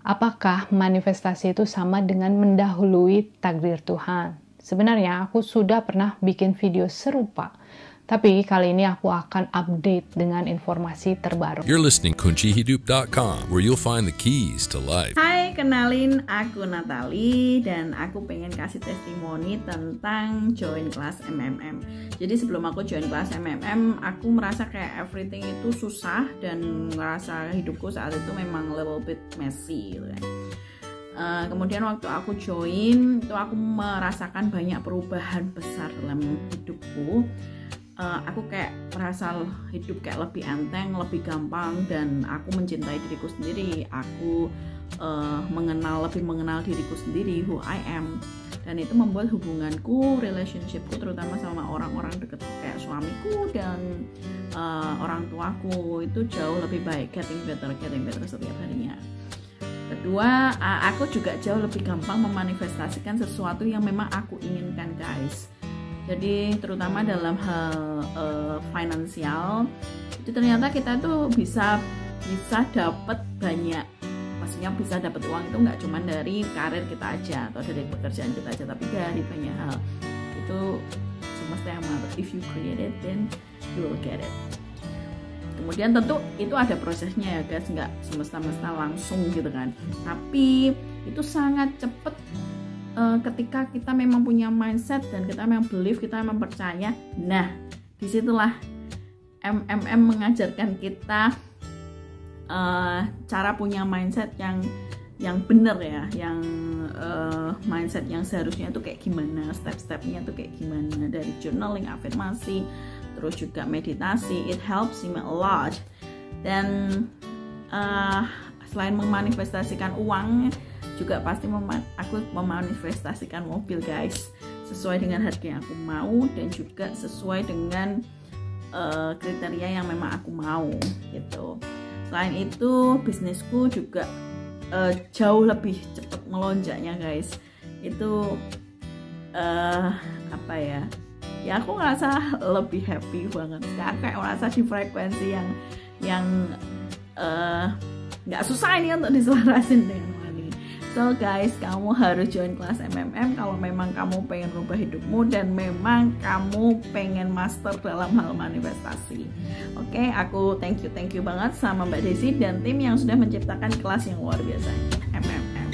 Apakah manifestasi itu sama dengan mendahului takdir Tuhan? Sebenarnya aku sudah pernah bikin video serupa, tapi kali ini aku akan update dengan informasi terbaru. You're listening kuncihidup.com, where you'll find the keys to life. Hai, kenalin aku Natali dan aku pengen kasih testimoni tentang join kelas MMM. Jadi sebelum aku join kelas MMM, aku merasa kayak everything itu susah dan merasa hidupku saat itu memang little bit messy gitu kan. Kemudian waktu aku join itu aku merasakan banyak perubahan besar dalam hidupku. Aku kayak merasa hidup kayak lebih enteng, lebih gampang, dan aku mencintai diriku sendiri. Aku lebih mengenal diriku sendiri, who I am, dan itu membuat hubunganku, relationshipku, terutama sama orang-orang dekat kayak suamiku dan orang tuaku itu jauh lebih baik, getting better setiap harinya. Kedua, aku juga jauh lebih gampang memanifestasikan sesuatu yang memang aku inginkan, guys. Jadi terutama dalam hal finansial itu ternyata kita tuh bisa dapat banyak, maksudnya bisa dapat uang itu nggak cuma dari karir kita aja atau dari pekerjaan kita aja, tapi dari banyak hal. Itu semesta yang mengatur. If you create it, then you will get it. Kemudian tentu itu ada prosesnya ya guys, nggak semesta-mesta langsung gitu kan, tapi itu sangat cepet. Ketika kita memang punya mindset dan kita memang believe, kita memang percaya, nah disitulah MMM mengajarkan kita cara punya mindset yang benar ya, yang mindset yang seharusnya itu kayak gimana, step-stepnya tuh kayak gimana, dari journaling, afirmasi, terus juga meditasi. It helps me a lot. Dan selain memanifestasikan uang, juga pasti aku memanifestasikan mobil, guys, sesuai dengan harga yang aku mau dan juga sesuai dengan kriteria yang memang aku mau gitu. Selain itu bisnisku juga jauh lebih cepat melonjaknya, guys. Itu apa ya aku ngerasa lebih happy banget sekarang, kayak merasa di frekuensi yang nggak susah ini untuk diselarasin dengan. So guys, kamu harus join kelas MMM kalau memang kamu pengen rubah hidupmu dan memang kamu pengen master dalam hal manifestasi. Oke, aku thank you banget sama Mbak Desi dan tim yang sudah menciptakan kelas yang luar biasa MMM.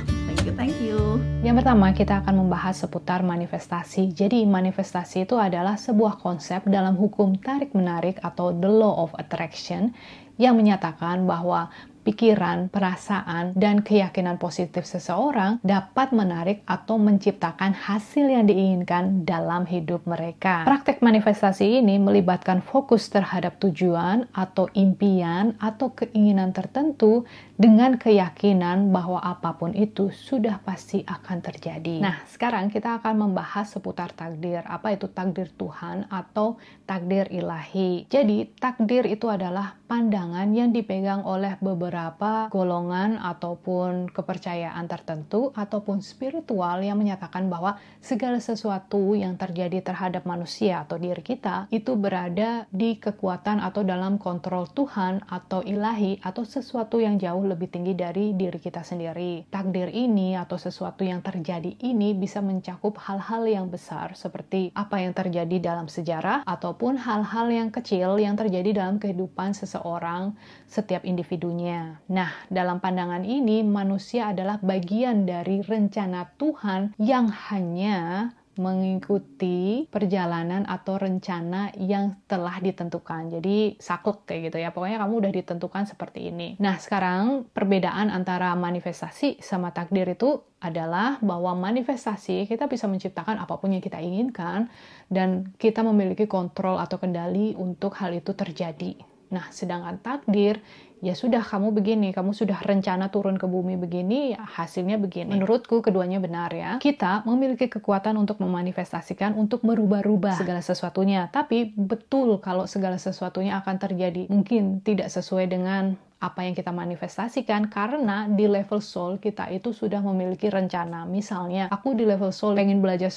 Thank you. Yang pertama, kita akan membahas seputar manifestasi. Jadi manifestasi itu adalah sebuah konsep dalam hukum tarik-menarik atau the law of attraction yang menyatakan bahwa pikiran, perasaan, dan keyakinan positif seseorang dapat menarik atau menciptakan hasil yang diinginkan dalam hidup mereka. Praktek manifestasi ini melibatkan fokus terhadap tujuan atau impian atau keinginan tertentu dengan keyakinan bahwa apapun itu sudah pasti akan terjadi. Nah, sekarang kita akan membahas seputar takdir. Apa itu takdir Tuhan atau takdir ilahi? Jadi, takdir itu adalah pandangan yang dipegang oleh beberapa golongan ataupun kepercayaan tertentu ataupun spiritual yang menyatakan bahwa segala sesuatu yang terjadi terhadap manusia atau diri kita itu berada di kekuatan atau dalam kontrol Tuhan atau ilahi atau sesuatu yang jauh lebih tinggi dari diri kita sendiri. Takdir ini atau sesuatu yang terjadi ini bisa mencakup hal-hal yang besar seperti apa yang terjadi dalam sejarah ataupun hal-hal yang kecil yang terjadi dalam kehidupan seseorang, setiap individunya. Nah, dalam pandangan ini manusia adalah bagian dari rencana Tuhan yang hanya mengikuti perjalanan atau rencana yang telah ditentukan. Jadi saklek kayak gitu ya. Pokoknya kamu udah ditentukan seperti ini. Nah, sekarang perbedaan antara manifestasi sama takdir itu adalah bahwa manifestasi kita bisa menciptakan apapun yang kita inginkan dan kita memiliki kontrol atau kendali untuk hal itu terjadi. Nah, sedangkan takdir, ya sudah kamu begini, kamu sudah rencana turun ke bumi begini, ya hasilnya begini. Menurutku keduanya benar ya. Kita memiliki kekuatan untuk memanifestasikan, untuk merubah-rubah segala sesuatunya. Tapi betul kalau segala sesuatunya akan terjadi. Mungkin tidak sesuai dengan apa yang kita manifestasikan, karena di level soul kita itu sudah memiliki rencana. Misalnya, aku di level soul pengen belajar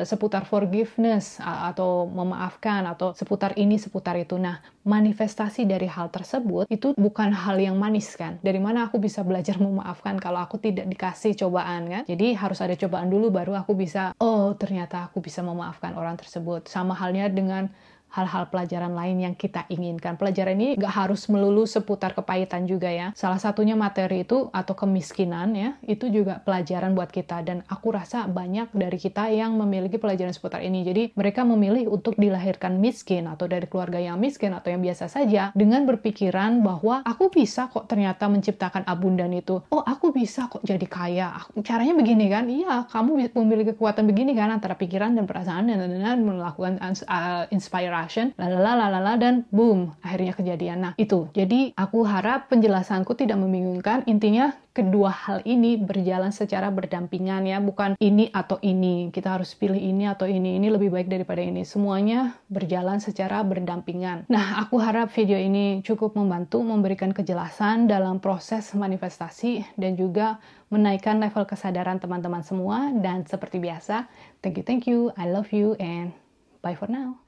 seputar forgiveness atau memaafkan atau seputar ini, seputar itu. Nah, manifestasi dari hal tersebut itu bukan hal yang manis kan. Dari mana aku bisa belajar memaafkan kalau aku tidak dikasih cobaan kan? Jadi harus ada cobaan dulu baru aku bisa, oh ternyata aku bisa memaafkan orang tersebut. Sama halnya dengan hal-hal pelajaran lain yang kita inginkan. Pelajaran ini nggak harus melulu seputar kepahitan juga ya. Salah satunya materi itu atau kemiskinan ya, itu juga pelajaran buat kita. Dan aku rasa banyak dari kita yang memiliki pelajaran seputar ini. Jadi mereka memilih untuk dilahirkan miskin atau dari keluarga yang miskin atau yang biasa saja dengan berpikiran bahwa aku bisa kok ternyata menciptakan abundan itu. Oh, aku bisa kok jadi kaya. Caranya begini kan? Iya, kamu memiliki kekuatan begini kan antara pikiran dan perasaan dan melakukan inspirasi lalala dan boom, akhirnya kejadian. Nah, itu. Jadi, aku harap penjelasanku tidak membingungkan. Intinya, kedua hal ini berjalan secara berdampingan ya, bukan ini atau ini. Kita harus pilih ini atau ini. Ini lebih baik daripada ini. Semuanya berjalan secara berdampingan. Nah, aku harap video ini cukup membantu memberikan kejelasan dalam proses manifestasi dan juga menaikkan level kesadaran teman-teman semua. Dan seperti biasa, thank you, I love you, and bye for now.